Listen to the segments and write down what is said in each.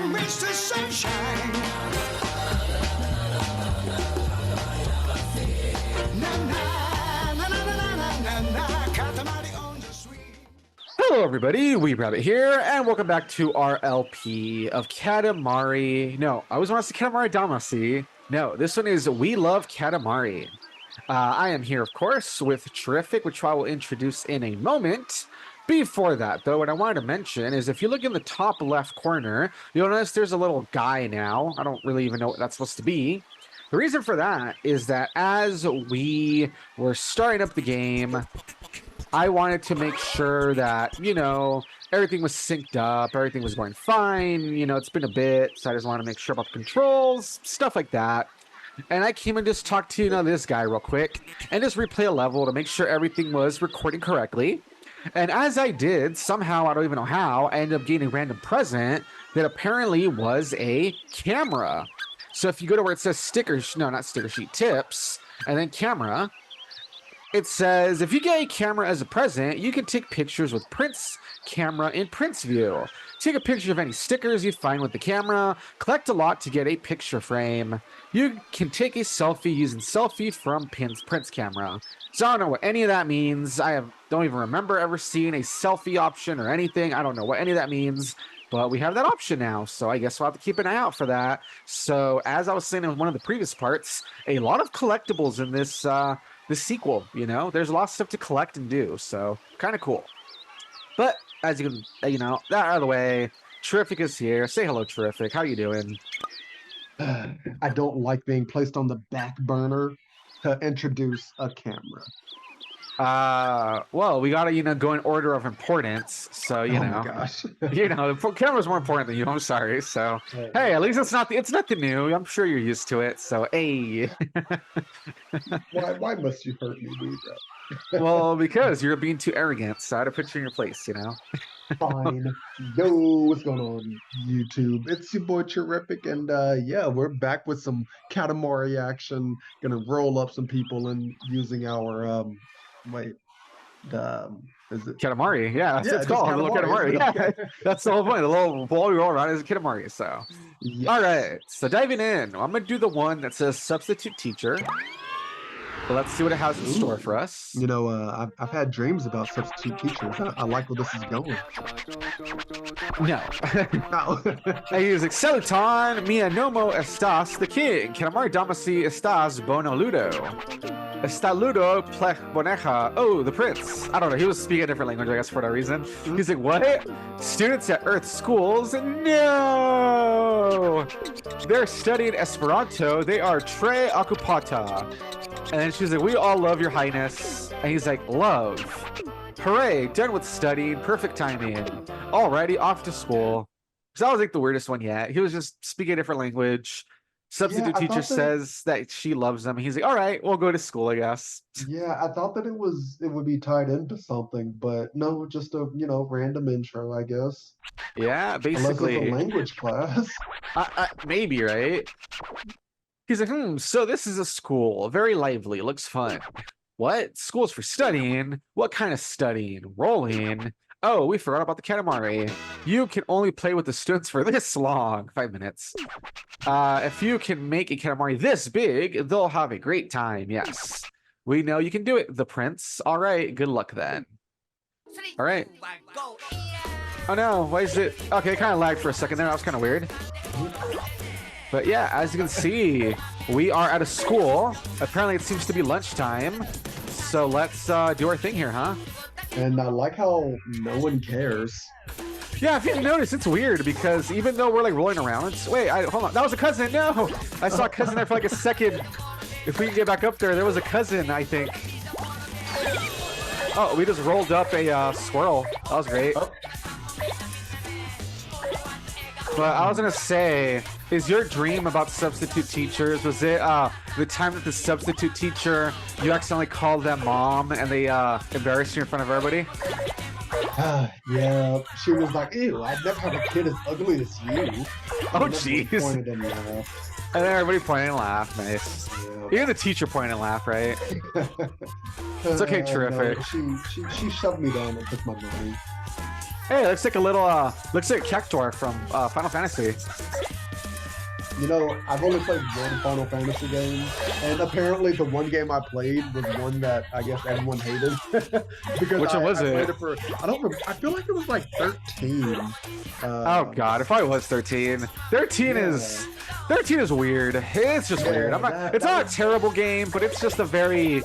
Mr. Sunshine. Na na na na na na na na. Katamari on the sweet. Hello everybody, Weeb here, and welcome back to our LP of Katamari. No, I always want to say Katamari Damacy. No, this one is We Love Katamari. I am here, of course, with Terrific, which I will introduce in a moment. Before that, though, what I wanted to mention is if you look in the top left corner, you'll notice there's a little guy now. I don't really even know what that's supposed to be. The reason for that is that as we were starting up the game, I wanted to make sure that, you know, everything was synced up, everything was going fine. You know, it's been a bit, so I just want to make sure about the controls, stuff like that. And I came and just talked to, you know, this guy real quick and just replay a level to make sure everything was recording correctly. And as I did, somehow, I don't even know how, I ended up getting a random present that apparently was a camera. So if you go to where it says stickers, no, not sticker sheet, tips, and then camera, it says, if you get a camera as a present, you can take pictures with Prince camera in Prince view. Take a picture of any stickers you find with the camera. Collect a lot to get a picture frame. You can take a selfie using selfie from Prince camera. So I don't know what any of that means. Don't even remember ever seeing a selfie option or anything. I don't know what any of that means. But we have that option now, so I guess we'll have to keep an eye out for that. So as I was saying in one of the previous parts, a lot of collectibles in this this sequel, you know? There's a lot of stuff to collect and do, so kind of cool. But as you can, you know, that out of the way, Terrific is here. Say hello, Terrific. How you doing? I don't like being placed on the back burner to introduce a camera. Well, we gotta, you know, go in order of importance. So, you know, my gosh. you know, the camera's more important than you. I'm sorry. So, hey, at least it's nothing new. I'm sure you're used to it. So, hey. Why must you hurt me, Libra? Well, because you're being too arrogant. So I had to put you in your place, you know. Fine. Yo, what's going on, YouTube? It's your boy Terrific, and yeah, we're back with some Katamari action. Gonna roll up some people and using our is it Katamari? Yeah, that's what it's just called. A little Katamari. Yeah, that's the whole point. The little ball we roll around is a Katamari. So, Yes. all right. So diving in, I'm gonna do the one that says substitute teacher. So let's see what it has in store for us. You know, I've had dreams about substitute teachers. I like where this is going. No. No. I use Saluton, mi nomo estas the king. Katamari Damacy estas bono ludo. Está ludo plech boneja. Oh, the prince. I don't know. He was speaking a different language, I guess, for that reason. He's like, what? Students at Earth schools? No! They're studying Esperanto. They are tre occupata. And then she's like, we all love your highness. And he's like, love. Hooray, done with studying, perfect timing. Alrighty, off to school. So that was like the weirdest one yet. He was just speaking a different language. Substitute teacher says that she loves him. He's like, all right, we'll go to school, I guess. Yeah, I thought that it would be tied into something, but no, just a random intro, I guess. Yeah, Unless basically. it's a language class. Maybe, right? He's like, so this is a school. Very lively. Looks fun. What? School's for studying? What kind of studying? Rolling? Oh, we forgot about the Katamari. You can only play with the students for this long. 5 minutes. If you can make a Katamari this big, they'll have a great time. Yes. We know you can do it, the prince. All right. Good luck then. All right. Oh, no. Why is it? Okay, it kind of lagged for a second there. That was kind of weird. But yeah, as you can see, we are at a school. Apparently, it seems to be lunchtime. So let's do our thing here, huh? And I like how no one cares. Yeah, if you notice, it's weird because even though we're like rolling around, hold on, that was a cousin. No, I saw a cousin there for like a second. If we can get back up there, there was a cousin, I think. Oh, we just rolled up a squirrel. That was great. Oh. But I was gonna say, is your dream about substitute teachers, was it the time that the substitute teacher, you accidentally called them mom and they embarrassed you in front of everybody? Yeah, she was like, ew, I'd never have a kid as ugly as you. Oh, jeez. And then everybody pointed and laughed. Nice. Yeah. Even the teacher pointed and laughed, right? It's okay, Terrific. No, she shoved me down and took my money. Hey, looks like a little looks like Cactor from Final Fantasy. You know, I've only played one Final Fantasy game, and apparently the one game I played was one that I guess everyone hated. Because Which one was I it? played it for, I don't remember, I feel like it was like 13. Oh god, it probably was 13. 13 is 13 is weird. It's just weird. It's not a terrible game, but it's just a very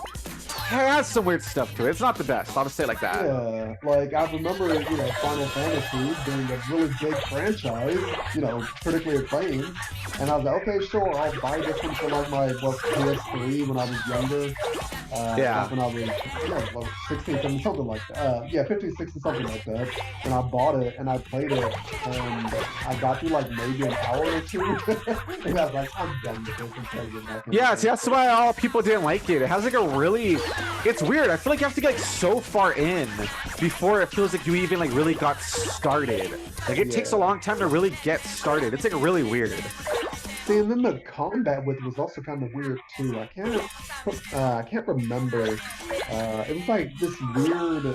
it has some weird stuff to it. It's not the best. I'll just say it like that. Yeah, like I remember, you know, Final Fantasy being a really big franchise, you know, critically acclaimed, and I was like, okay, sure, I'll buy this one for like my PS3 when I was younger. Yeah. When I was, like 16, 17, something like that. Yeah, 15, 16, something like that. And I bought it and I played it, and I got through like maybe an hour or two, and I was like, I'm done with this. I'm trying to get back into Yeah, it. see, that's why all people didn't like it. It has like a really, it's weird. I feel like you have to get like so far in before it feels like you even like really got started. Like it takes a long time to really get started. It's like really weird. See, and then the combat with it was also kind of weird too. I can't remember. It was like this weird,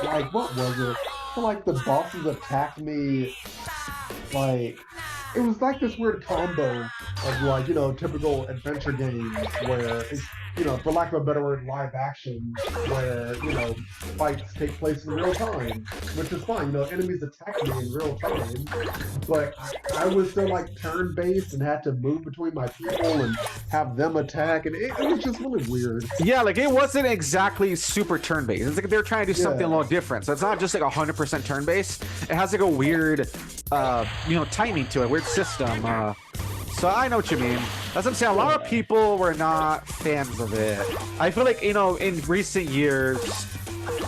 like what was it? So like the bosses attacked me, like it was like this weird combo of like, you know, typical adventure games where it's, you know, for lack of a better word, live action, where, you know, fights take place in real time, which is fine. You know, enemies attack me in real time, but I was still like turn-based and had to move between my people and have them attack, and it was just really weird. Yeah, like it wasn't exactly super turn-based. It's like they're trying to do something a little different. So it's not just like 100% turn-based. It has like a weird, you know, timing to it, weird system. So I know what you mean. That's what I'm saying. A lot of people were not fans of it. I feel like, you know, in recent years,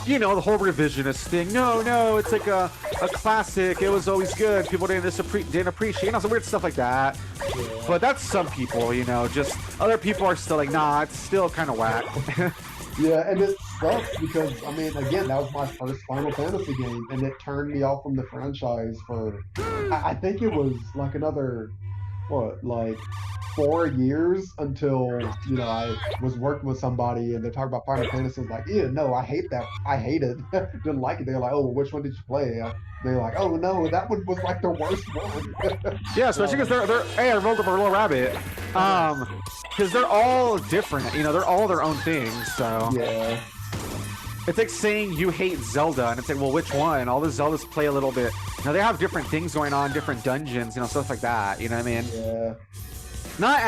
you know, the whole revisionist thing. No, it's like a classic. It was always good. People didn't appreciate, you know, some weird stuff like that. But that's some people, you know, just other people are still like, nah, it's still kind of whack. Yeah, and it sucks because, I mean, again, that was my first Final Fantasy game, and it turned me off from the franchise for, I think it was like another, what, like 4 years until, you know, I was working with somebody and they talked about Final Fantasy. I was like, ew, no, I hate that. I hate it. Didn't like it. They're like, oh, well, which one did you play? They're like, oh, no, that one was like the worst one. Yeah, especially because they're hey, I rolled up a little rabbit. Because they're all different, you know, they're all their own things, so. Yeah. It's like saying you hate Zelda, and it's like, well, which one? All the Zeldas play a little bit. You know, they have different things going on, different dungeons, you know, stuff like that. You know what I mean? Yeah. Not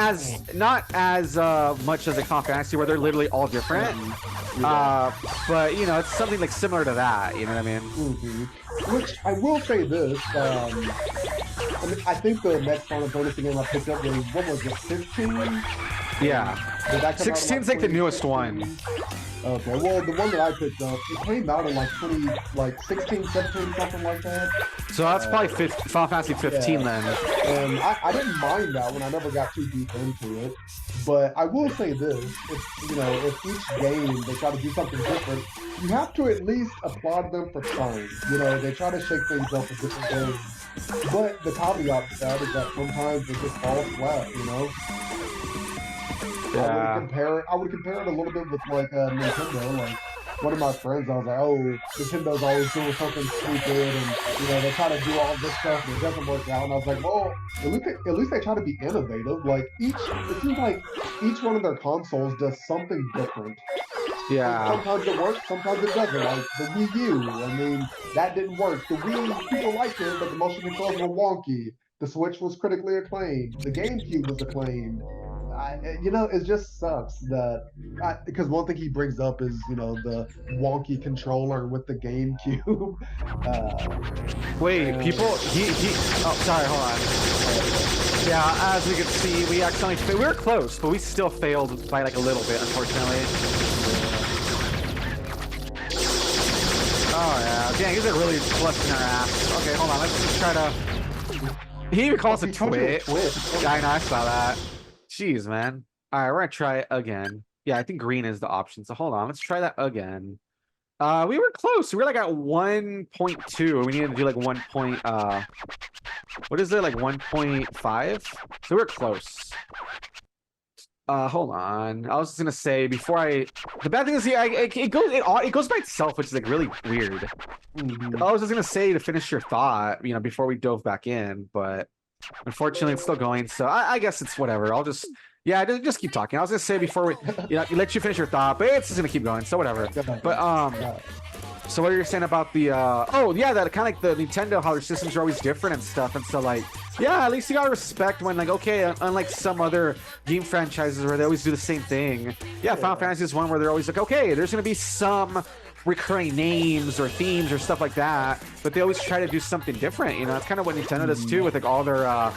as much as a Final Fantasy where they're literally all different. But you know, it's something like similar to that. You know what I mean? Mm-hmm. Which I will say this. I mean, I think the next Final Fantasy game I picked up was, what was it, 15? Yeah. Did that come out in, 16's like the newest one. Okay, well, the one that I picked up, it came out in like 16, 17, something like that. So that's probably Final Fantasy 15 then. And I didn't mind that one. I never got too deep into it. But I will say this, if, you know, if each game they try to do something different, you have to at least applaud them for trying. You know, they try to shake things up with different games. But the caveat to that is that sometimes it just falls flat, you know? Yeah. I would compare it a little bit with like Nintendo. Like one of my friends, I was like, "Oh, Nintendo's always doing something stupid, and you know they try to do all this stuff and it doesn't work out." And I was like, "Well, at least they try to be innovative. Like it seems like each one of their consoles does something different. Yeah. Sometimes it works, sometimes it doesn't. Like the Wii U, I mean, that didn't work. The Wii, people liked it, but the motion controls were wonky. The Switch was critically acclaimed. The GameCube was acclaimed." You know, it just sucks that because one thing he brings up is, you know, the wonky controller with the GameCube. Wait, people, oh, sorry, hold on. Yeah, as we can see, we accidentally, we were close, but we still failed by like a little bit, unfortunately. Oh yeah, dang, he's really busting our ass. Okay, hold on, let's just try to, he even calls it twit. Yeah, I know, I saw that. Jeez, man. All right, we're gonna try it again. Yeah, I think green is the option. So hold on, let's try that again. We were close. We were like at 1.2. We needed to do like 1. What is it, like 1.5? So we're close. Hold on. I was just gonna say before the bad thing is, yeah, it goes by itself, which is like really weird. Mhm. I was just gonna say to finish your thought, you know, before we dove back in, but unfortunately it's still going. So I guess it's whatever. I'll just yeah, just keep talking. I was gonna say before we let you finish your thought, but it's just gonna keep going. So whatever. But so what are you saying about the oh yeah, that kind of like the Nintendo, how their systems are always different and stuff, and so like yeah, at least you gotta respect when like okay, unlike some other game franchises where they always do the same thing. Yeah, Final Fantasy is one where they're always like okay, there's gonna be some recurring names or themes or stuff like that, but they always try to do something different. You know, that's kind of what Nintendo does too with like all their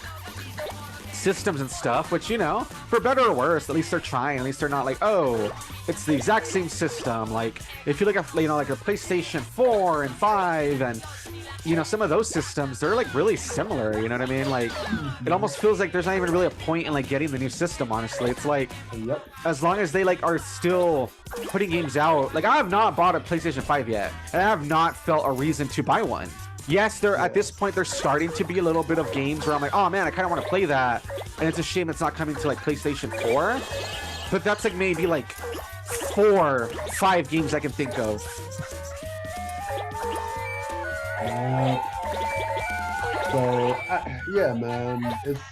systems and stuff, which, you know, for better or worse, at least they're trying. At least they're not like, oh, it's the exact same system. Like if you look at, you know, like a PlayStation 4 and 5 and, you know, some of those systems, they're like really similar. You know what I mean? Like it almost feels like there's not even really a point in like getting the new system, honestly. It's like, as long as they like are still putting games out, like I have not bought a PlayStation 5 yet, and I have not felt a reason to buy one. Yes, they're at this point they're starting to be a little bit of games where I'm like, oh man, I kind of want to play that, and it's a shame it's not coming to like PlayStation 4. But that's like maybe like 4-5 games I can think of. So yeah, man, it's.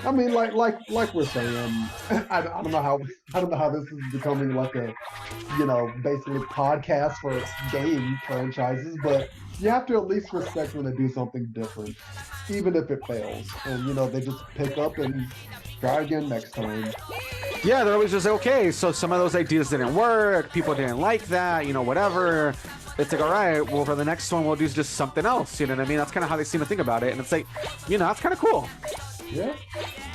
I mean, like we're saying, I don't know how this is becoming like a, you know, basically podcast for game franchises, but you have to at least respect when they do something different, even if it fails, and you know they just pick up and try again next time. Yeah, they're always just like, okay, so some of those ideas didn't work, people didn't like that, you know, whatever. It's like, all right, well, for the next one, we'll do just something else. You know what I mean? That's kind of how they seem to think about it, and it's like, you know, that's kind of cool. Yeah.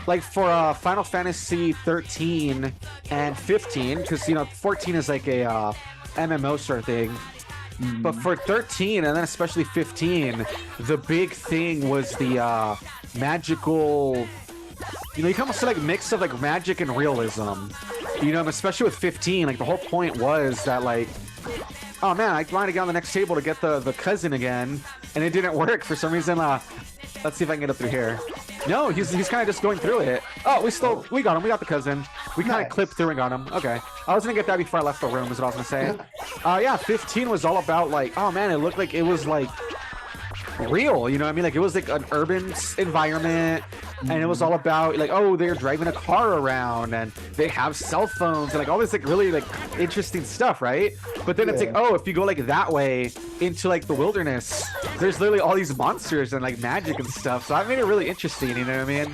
Like for Final Fantasy 13 and 15, because you know 14 is like a MMO sort of thing, but for 13 and then especially 15, the big thing was the magical. You know, you can almost say like mix of like magic and realism. You know, especially with 15, like the whole point was that like, oh man, I wanted to get on the next table to get the cousin again, and it didn't work for some reason. Let's see if I can get up through here. No, he's kind of just going through it. Oh, we got him. We got the cousin. We kind of clipped through and got him. Okay. I was gonna get that before I left the room is what I was gonna say. Yeah, 15 was all about like, oh man, it looked like it was like real, you know what I mean? Like it was like an urban environment, and it was all about like, oh, they're driving a car around and they have cell phones and like all this like really like interesting stuff, right? But then it's like, oh, if you go like that way into like the wilderness, there's literally all these monsters and like magic and stuff. So I made it really interesting, you know what I mean?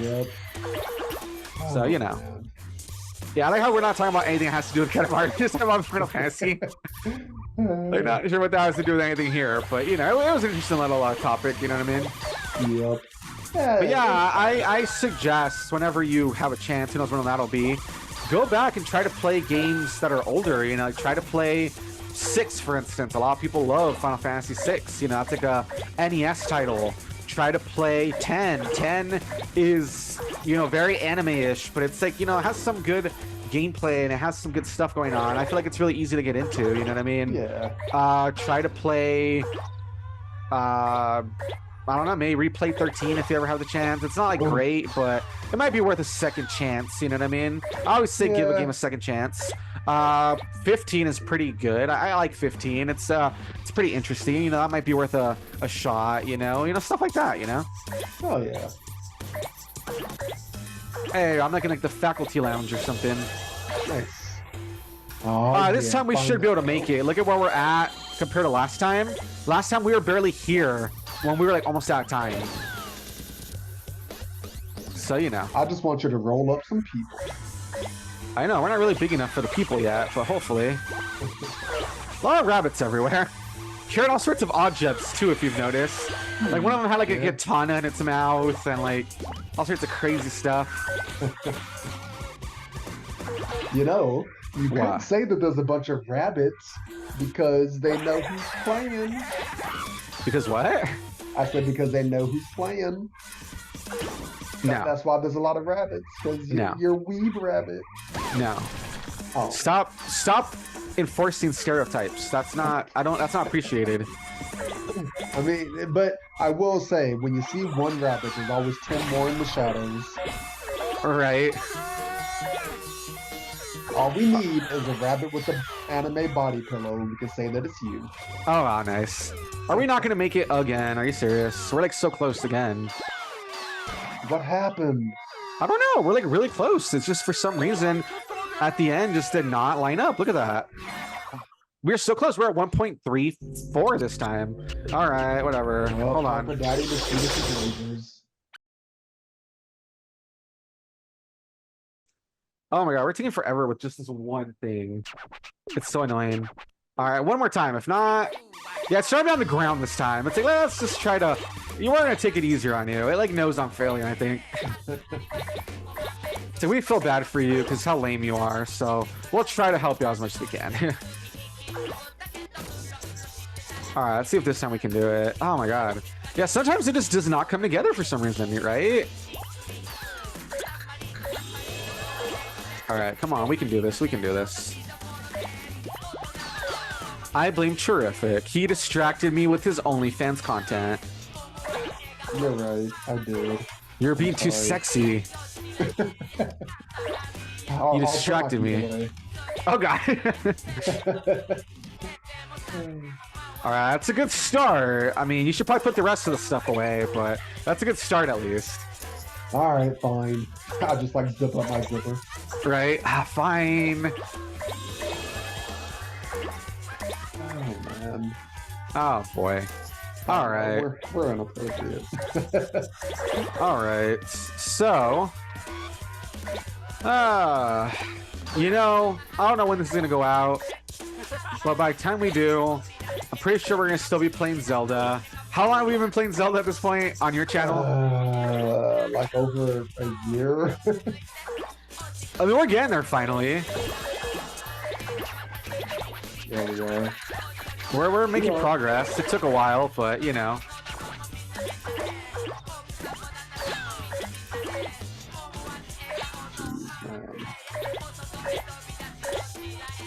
Yep. So, you know. Yeah, I like how we're not talking about anything that has to do with Katamari, just talking about Final Fantasy. Like, not sure what that has to do with anything here, but you know, it was an interesting little topic, you know what I mean? Yep. But yeah, I suggest whenever you have a chance, who knows when that'll be, go back and try to play games that are older, you know, like try to play 6, for instance. A lot of people love Final Fantasy 6, you know, that's like a NES title. Try to play 10. 10 is, you know, very anime-ish, but it's like, you know, it has some good gameplay and it has some good stuff going on. I feel like it's really easy to get into, you know what I mean? Yeah. Try to play, I don't know, maybe replay 13 if you ever have the chance. It's not like great, but it might be worth a second chance, you know what I mean? I always say give a game a second chance. 15 is pretty good. I like 15. It's pretty interesting, you know. That might be worth a shot, you know, stuff like that, you know. Oh yeah. Hey, I'm looking like the faculty lounge or something. Nice. Oh, this time we should be able to make it. Look at where we're at compared to last time. Last time we were barely here when we were like almost out of time. So, you know. I just want you to roll up some people. I know, we're not really big enough for the people yet, but hopefully. A lot of rabbits everywhere. Carrying all sorts of objects too, if you've noticed. Like one of them had like a katana in its mouth and like all sorts of crazy stuff. You know, you can't say that there's a bunch of rabbits because they know who's playing. Because what? I said because they know who's playing. No. That's why there's a lot of rabbits, because you're Weeb rabbit. No. Oh. Stop enforcing stereotypes. That's not appreciated. I mean, but I will say, when you see one rabbit, there's always 10 more in the shadows. Right. All we need is a rabbit with an anime body pillow, and we can say that it's you. Oh, wow, nice. Are we not gonna make it again? Are you serious? We're like so close again. What happened? I don't know. We're like really close. It's just for some reason at the end just did not line up. Look at that. We're so close. We're at 1.34 this time. All right, whatever. Well, Hold on. For Daddy to see the lasers. Oh my god, we're taking forever with just this one thing. It's so annoying. All right, one more time. If not, yeah, it's trying to be on the ground this time. It's like, let's just try to. You weren't gonna take it easier on you. It like knows I'm failing, I think. So we feel bad for you because how lame you are. So we'll try to help you out as much as we can. All right, let's see if this time we can do it. Oh my god. Yeah, sometimes it just does not come together for some reason, right? All right, come on, we can do this. We can do this. I blame Terrific. He distracted me with his OnlyFans content. You're right, I did. You're being too sexy. You distracted me. Oh god. All right, that's a good start. I mean, you should probably put the rest of the stuff away, but that's a good start at least. All right, fine. I'll just like zip up my zipper. Right? Fine. Oh man. Oh boy. All right. We're inappropriate. All right. So, you know, I don't know when this is gonna go out, but by the time we do, I'm pretty sure we're gonna still be playing Zelda. How long have we been playing Zelda at this point on your channel? Like over a year. I mean, we're getting there finally. There we are. We're making progress. It took a while, but you know.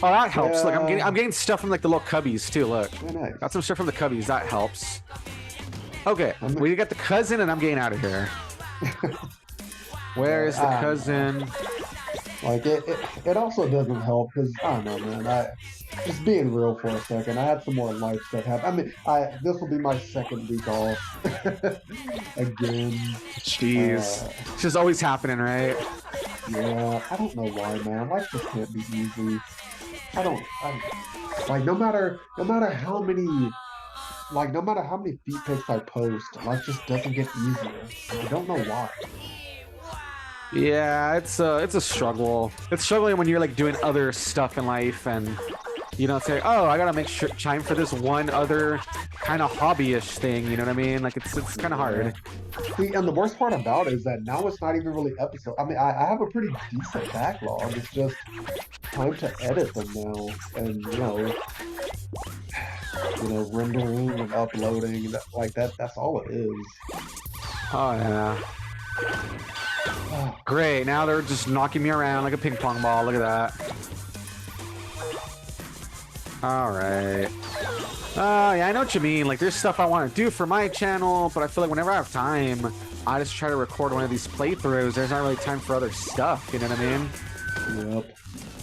Oh, that helps. Yeah. Look, I'm getting stuff from like the little cubbies too. Look, Oh, nice. got some stuff from the cubbies. That helps. Okay, we got the cousin, and I'm getting out of here. Where is the cousin? Like it also doesn't help because I don't know, man. Just being real for a second. I had some more life stuff happen. I mean, this will be my second week off again. Jeez, it's just always happening, right? Yeah, I don't know why, man. Life just can't be easy. Like no matter how many feet pics I post, life just doesn't get easier. And I don't know why. Yeah, it's a struggle. It's struggling when you're like doing other stuff in life and you know, say, oh, I gotta make sure time for this one other kind of hobby-ish thing. You know what I mean? Like it's kind of hard. See, and the worst part about it is that now it's not even really episode. I mean, I have a pretty decent backlog. It's just time to edit them now, and you know, rendering and uploading. That's all it is. Oh yeah. Great. Now they're just knocking me around like a ping pong ball. Look at that. All right. Yeah, I know what you mean. Like, there's stuff I want to do for my channel, but I feel like whenever I have time, I just try to record one of these playthroughs. There's not really time for other stuff. You know what I mean? Yep.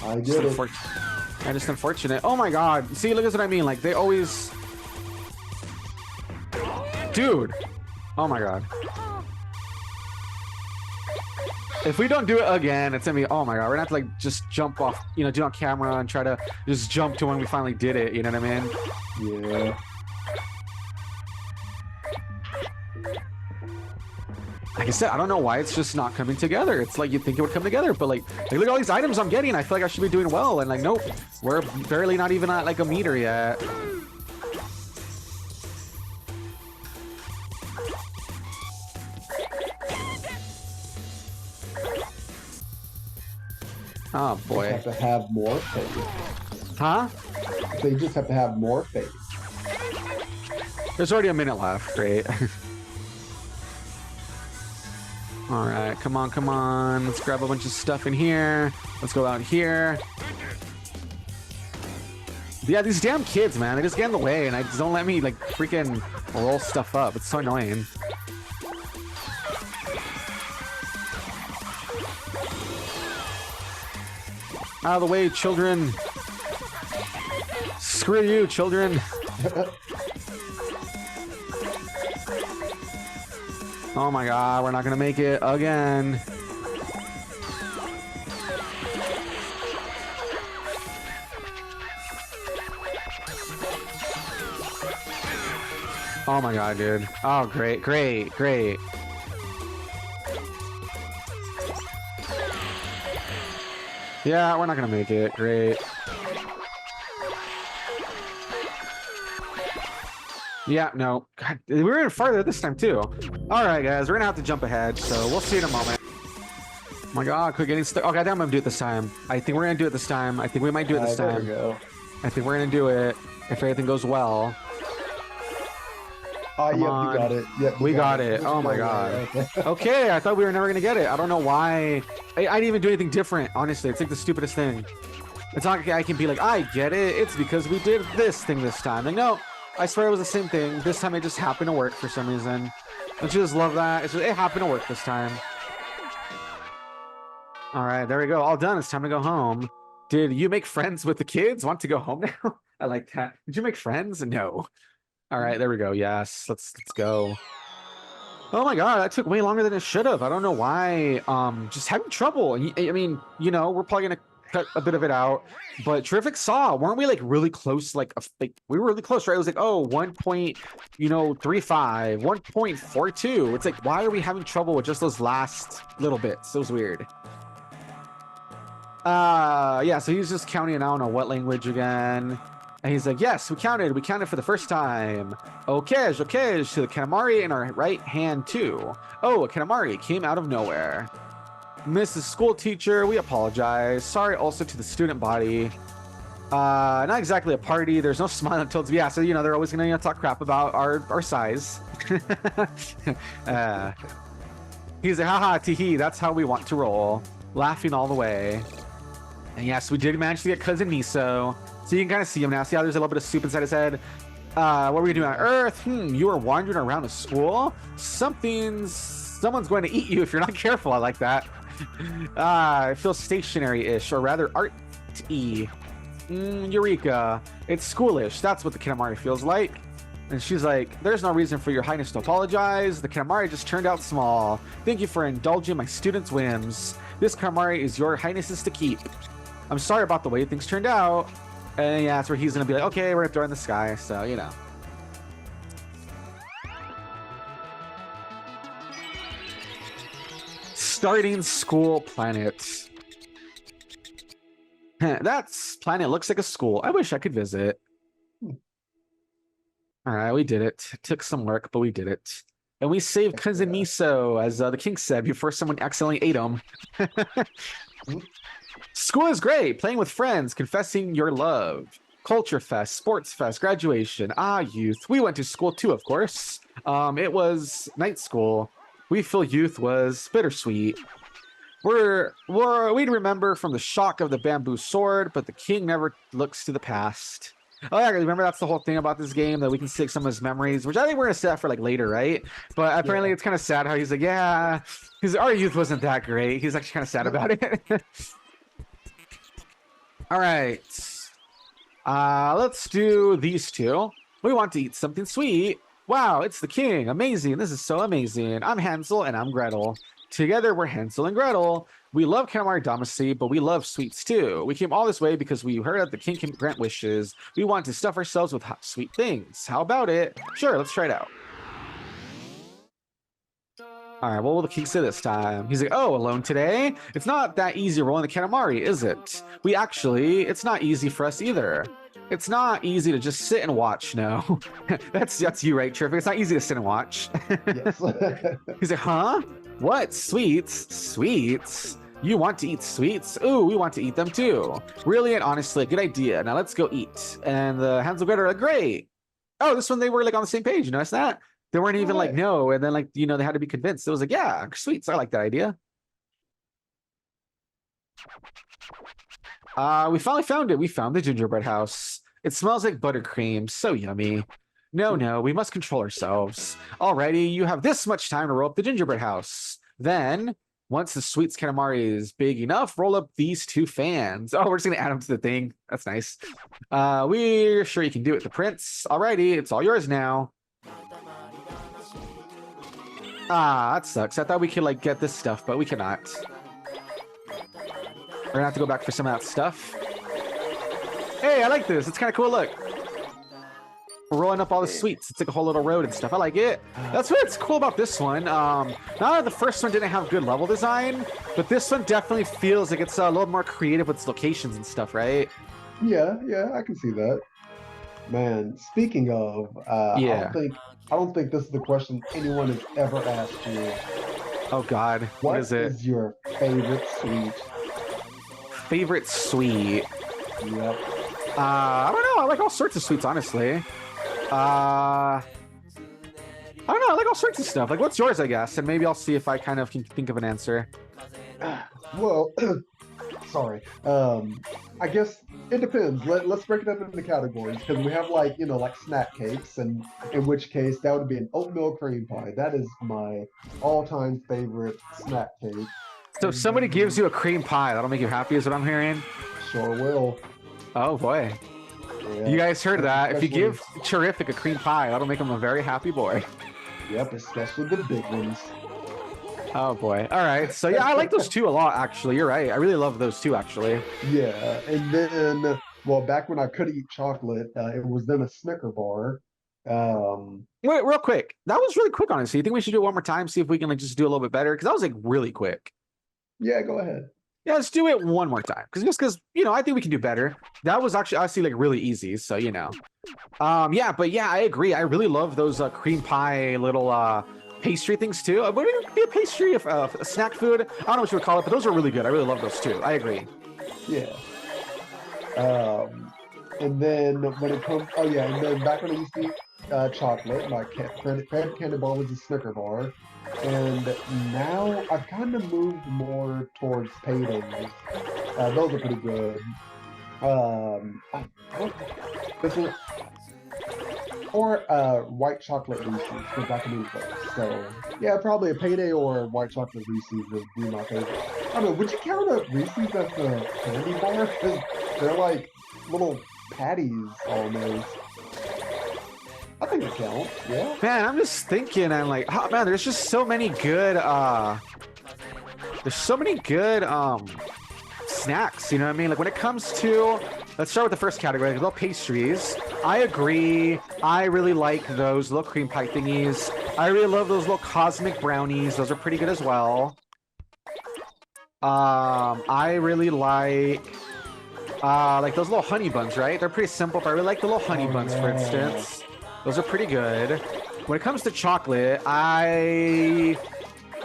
I get it. Yeah, just unfortunate. Oh my god. See, look at what I mean. Like, they always... Dude. Oh my god. If we don't do it again, it's gonna be, oh my god, we're gonna have to like just jump off, you know, do it on camera and try to just jump to when we finally did it, you know what I mean? Yeah. Like I said, I don't know why it's just not coming together. It's like you'd think it would come together, but like look at all these items I'm getting. I feel like I should be doing well, and like, nope, we're barely not even at like a meter yet. Oh boy. They have to have more faith. Huh? They just have to have more faith. There's already a minute left. Great. All right, come on, come on. Let's grab a bunch of stuff in here. Let's go out here. Yeah, these damn kids, man. They just get in the way and I just don't let me like freaking roll stuff up. It's so annoying. Out of the way, children. Screw you, children. Oh my god, we're not gonna make it again. Oh my god, dude. Oh, great, great, great. Yeah, we're not gonna make it. Great. Yeah, no. God, we were in farther this time too. All right, guys, we're gonna have to jump ahead, so we'll see in a moment. Oh my god, quit getting stuck. Oh god, I'm gonna do it this time. I think we're gonna do it this time. I think we might do it this time. There we go. I think we're gonna do it if everything goes well. Oh, Come yep, on. you got it. Yep, We got it. Oh my god. Okay, I thought we were never gonna get it. I don't know why. I didn't even do anything different. Honestly, it's like the stupidest thing. It's not like I can be like, I get it. It's because we did this thing this time. Like, no, I swear it was the same thing. This time it just happened to work for some reason. Don't you just love that? It happened to work this time. All right, there we go. All done. It's time to go home. Did you make friends with the kids? Want to go home now? I like that. Did you make friends? No. All right, there we go. Yes, let's go. Oh my god, that took way longer than it should have. I don't know why. Just having trouble. I mean, you know, we're probably gonna cut a bit of it out, but Terrific Saw, weren't we like really close? Like we were really close, right? It was like, oh, 1.35, 1.42. It's like, why are we having trouble with just those last little bits? It was weird. Yeah, so he's just counting, I don't know what language again. And he's like, yes, we counted for the first time. 𝐥𝐤𝐤𝐿 to the Katamari in our right hand too. Oh, a Katamari came out of nowhere. Mrs. School Teacher, we apologize. Sorry also to the student body. Not exactly a party. There's no smiling toads. Yeah, so, you know, they're always going to talk crap about our size. He's like, haha, teehee, that's how we want to roll. Laughing all the way. And yes, we did manage to get Cousin Miso. So you can kind of see him now. See how there's a little bit of soup inside his head? What were you doing on Earth? You were wandering around the school? Someone's going to eat you if you're not careful. I like that. It feels stationary-ish, or rather art-y. Eureka. It's schoolish. That's what the Katamari feels like. And she's like, there's no reason for your highness to apologize. The Katamari just turned out small. Thank you for indulging my students' whims. This Katamari is your highness's to keep. I'm sorry about the way things turned out. And yeah, that's where he's going to be like, okay, we're going to throw it in the sky. So, you know. Starting school planet. That planet looks like a school. I wish I could visit. All right, we did it. It took some work, but we did it. And we saved Cousin Miso, as the king said, before someone accidentally ate him. School is great. Playing with friends, confessing your love. Culture fest, sports fest, graduation. Youth. We went to school too, of course. It was night school. We feel youth was bittersweet. We'd remember from the shock of the bamboo sword, but the king never looks to the past. Oh yeah, remember that's the whole thing about this game, that we can save some of his memories, which I think we're gonna set for like later, right? But apparently it's kind of sad how he's like, yeah, our youth wasn't that great. He's actually kind of sad about it. All right, let's do these two. We want to eat something sweet. Wow, it's the king. Amazing. This is so amazing. I'm Hansel and I'm Gretel. Together, we're Hansel and Gretel. We love Katamari Damacy, but we love sweets too. We came all this way because we heard that the king can grant wishes. We want to stuff ourselves with hot, sweet things. How about it? Sure, let's try it out. All right, what will the king say this time? He's like, oh, alone today? It's not that easy rolling the Katamari, is it? It's not easy for us either. It's not easy to just sit and watch, no. That's you, right, Terrific? It's not easy to sit and watch. Yes. He's like, huh? What? Sweets? Sweets? You want to eat sweets? Ooh, we want to eat them too. Really and honestly, good idea. Now let's go eat. And the Hansel and Gretel are like, great. Oh, this one they were like on the same page. You notice that? They weren't even like, no. And then like, you know, they had to be convinced. It was like, yeah, sweets. I like that idea. We finally found it. We found the gingerbread house. It smells like buttercream. So yummy. No, we must control ourselves. Alrighty, you have this much time to roll up the gingerbread house. Then, Once the sweets Katamari is big enough, roll up these 2 fans. Oh, we're just gonna add them to the thing. That's nice. We're sure you can do it, the prince. Alrighty, it's all yours now. Ah, that sucks. I thought we could like get this stuff, but we cannot. We're gonna have to go back for some of that stuff. Hey, I like this. It's kind of cool. Look. We're rolling up all the sweets. It's like a whole little road and stuff. I like it. That's what's cool about this one. Not that the first one didn't have good level design, but this one definitely feels like it's a little more creative with its locations and stuff, right? Yeah, I can see that. Man, speaking of, Yeah. I don't think this is the question anyone has ever asked you. Oh God, what is it? What is your favorite sweet? Favorite sweet? Yep. I don't know. I like all sorts of sweets, honestly. I don't know. I like all sorts of stuff. Like, what's yours, I guess? And maybe I'll see if I kind of can think of an answer. Well, sorry. I guess it depends. Let's break it up into categories because we have like, you know, like snack cakes, and in which case that would be an oatmeal cream pie. That is my all-time favorite snack cake. So if somebody gives you a cream pie, that'll make you happy, is what I'm hearing? Sure will. Oh, boy. Yeah. You guys heard that. If you Especially- give Terrific a cream pie, that'll make him a very happy boy. Yep, especially the big ones. Oh, boy. All right. So, yeah, I like those 2 a lot, actually. You're right. I really love those 2, actually. Yeah, and then, well, back when I could eat chocolate, it was then a Snicker bar. Wait, real quick. That was really quick, honestly. You think we should do it one more time, see if we can like just do a little bit better? Because that was like really quick. Yeah, go ahead. Yeah, let's do it one more time. Because you know, I think we can do better. That was actually honestly like really easy. So you know, yeah, but yeah, I agree. I really love those cream pie little pastry things too. Would it be a pastry of a snack food? I don't know what you would call it, but those are really good. I really love those too. I agree. Yeah. And then when it comes, oh yeah, and then back when I used to eat chocolate, my favorite candy bar was a Snicker bar. And now I've kind of moved more towards paydays. Those are pretty good. This is, or white chocolate Reese's, because I can eat those. So yeah, probably a payday or white chocolate Reese's would be my favorite. I don't know, would you count a Reese's as a candy bar? Because they're like little patties almost. I think it counts, yeah. Man, I'm just thinking, and like, oh man, there's just so many good snacks, you know what I mean? Like when it comes to, let's start with the first category, little pastries. I agree. I really like those little cream pie thingies. I really love those little cosmic brownies. Those are pretty good as well. I really like those little honey buns, right? They're pretty simple, but I really like the little honey buns, for instance. Those are pretty good. When it comes to chocolate, probably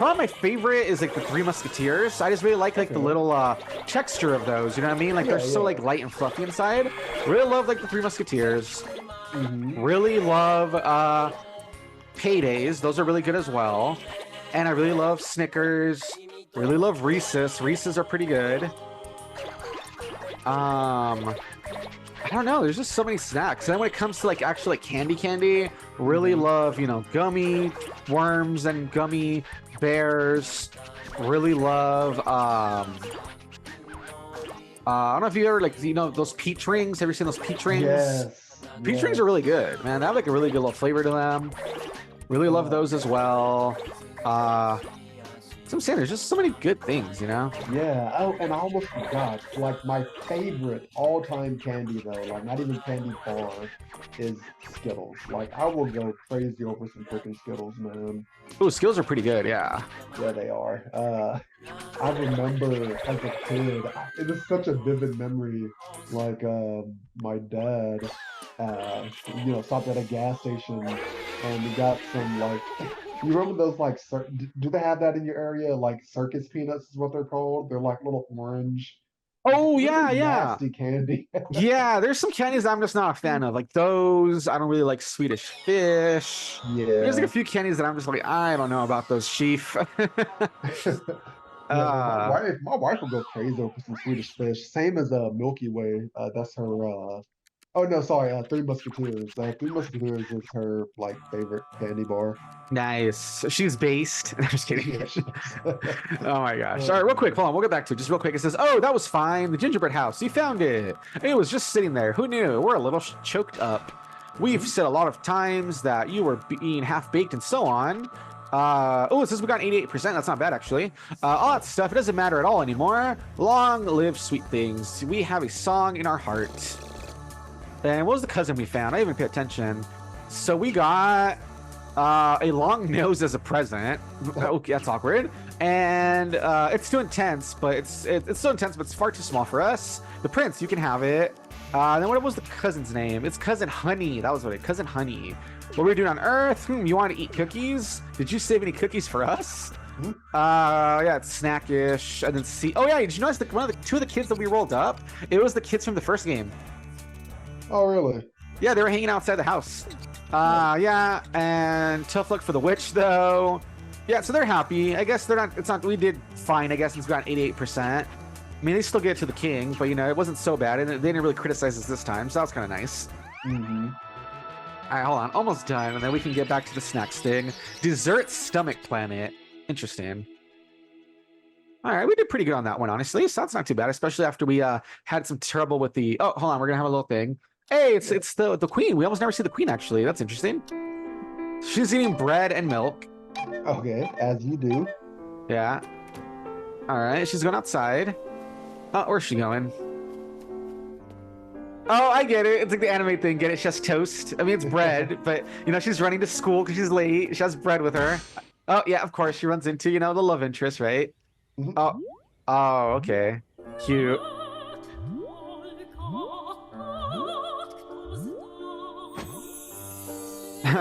my favorite is like the Three Musketeers. I just really like the little texture of those. You know what I mean? Like they're so like light and fluffy inside. Really love like the Three Musketeers. Really love paydays. Those are really good as well. And I really love Snickers. Really love Reese's. Reese's are pretty good. I don't know. There's just so many snacks. And then when it comes to like actual like candy, really love, you know, gummy worms and gummy bears. Really love. I don't know if you ever like, you know, those peach rings. Have you seen those peach rings? Yes. Peach rings are really good, man. They have like a really good little flavor to them. Really love those as well. So I'm saying there's just so many good things, you know? Yeah. Oh, and I almost forgot. Like my favorite all-time candy though, like not even candy bar, is Skittles. Like I will go crazy over some freaking Skittles, man. Ooh, Skittles are pretty good, yeah. Yeah, they are. I remember as a kid, it was such a vivid memory. Like my dad, you know, stopped at a gas station and we got some like. You remember those like do they have that in your area? Like circus peanuts is what they're called. They're like little orange. Oh really yeah, nasty candy. Yeah, there's some candies I'm just not a fan of. Like those, I don't really like Swedish fish. Yeah. There's like a few candies that I'm just like, I don't know about those, Chief. My wife will go crazy over some Swedish fish. Same as Milky Way. That's her Oh no, sorry. Three Musketeers. Three Musketeers is her like favorite candy bar. Nice. She's based. I'm just kidding. Yeah, she is. Oh my gosh. Oh, All right, real man. quick. Hold on. We'll get back to it. Just real quick. It says, oh, that was fine. The gingerbread house. You found it. It was just sitting there. Who knew? We're a little choked up. We've said a lot of times that you were being half baked and so on. Oh, it says we got 88%. That's not bad, actually. All that stuff. It doesn't matter at all anymore. Long live sweet things. We have a song in our heart. And what was the cousin we found? I didn't even pay attention. So we got a long nose as a present. Okay, that's awkward. And it's too intense, but it's so intense, but it's far too small for us. The prince, you can have it. Then what was the cousin's name? It's Cousin Honey. That was what it. Cousin Honey. What were we doing on Earth? You want to eat cookies? Did you save any cookies for us? Yeah, it's snackish. And then see. Oh yeah, did you notice two of the kids that we rolled up? It was the kids from the first game. Oh really? Yeah, they were hanging outside the house. Yeah, and tough luck for the witch though. Yeah, so they're happy. I guess they're not. It's not. We did fine. I guess it's got 88%. I mean, they still get it to the king, but you know, it wasn't so bad, and they didn't really criticize us this time, so that was kind of nice. Mm-hmm. All right, hold on, almost done, and then we can get back to the snacks thing. Dessert stomach planet. Interesting. All right, we did pretty good on that one, honestly. So that's not too bad, especially after we had some trouble with the. Oh, hold on, we're gonna have a little thing. Hey, it's the queen. We almost never see the queen actually. That's interesting. She's eating bread and milk. Okay, as you do. Yeah. All right, she's going outside. Oh, where's she going? Oh, I get it. It's like the anime thing. Get it? She has toast. I mean, it's bread, but you know, she's running to school because she's late. She has bread with her. Oh yeah, of course. She runs into, you know, the love interest, right? Mhm. Oh, okay. Cute.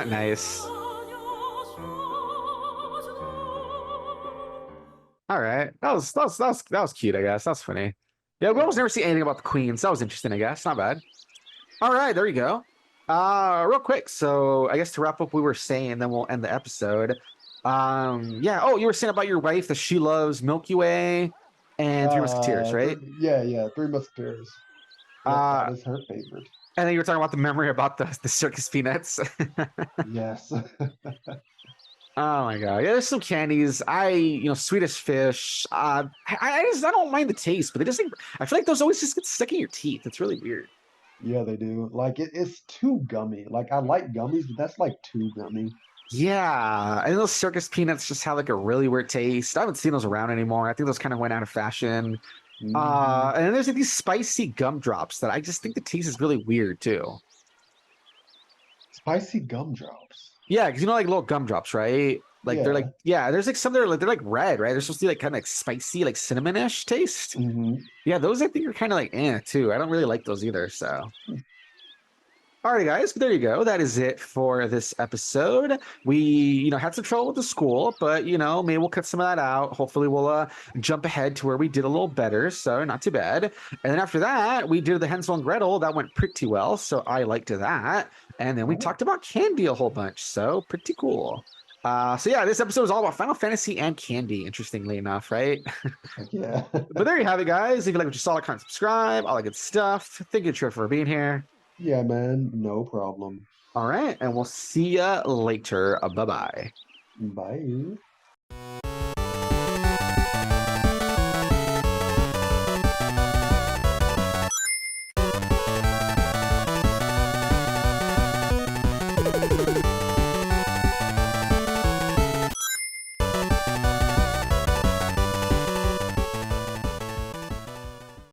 Nice. All right, that was cute. I guess that's funny. Yeah, we almost never see anything about the queen, so that was interesting. I guess not bad. All right, there you go. Real quick. So I guess to wrap up, what we were saying, then we'll end the episode. Yeah. Oh, you were saying about your wife that she loves Milky Way and Three Musketeers, right? Yeah, Three Musketeers. Yep, that is her favorite. And then you were talking about the memory about the circus peanuts. Yes. Oh my god, yeah. There's some candies. Swedish fish. I don't mind the taste, but they just I feel like those always just get stuck in your teeth. It's really weird. Yeah, they do. Like it's too gummy. Like I like gummies, but that's like too gummy. Yeah, and those circus peanuts just have like a really weird taste. I haven't seen those around anymore. I think those kind of went out of fashion. Mhm. And then there's like these spicy gumdrops that I just think the taste is really weird too. Spicy gumdrops. Yeah, because you know, like little gumdrops, right? Like they're like, yeah, there's like some that are they're like red, right? They're supposed to be like kind of like spicy, like cinnamon-ish taste. Mhm. Yeah, those I think are kind of like too. I don't really like those either. So, alrighty, guys, but there you go. That is it for this episode. We, had some trouble with the school, but maybe we'll cut some of that out. Hopefully, we'll jump ahead to where we did a little better. So not too bad. And then after that, we did the Hansel and Gretel. That went pretty well. So I liked that. And then we talked about candy a whole bunch. So pretty cool. So yeah, this episode is all about Final Fantasy and candy, interestingly enough, right? Yeah. But there you have it, guys. If you like what you saw, comment, subscribe, all that good stuff. Thank you, Trevor, for being here. Yeah, man. No problem. All right, and we'll see ya later. Bye-bye. Bye.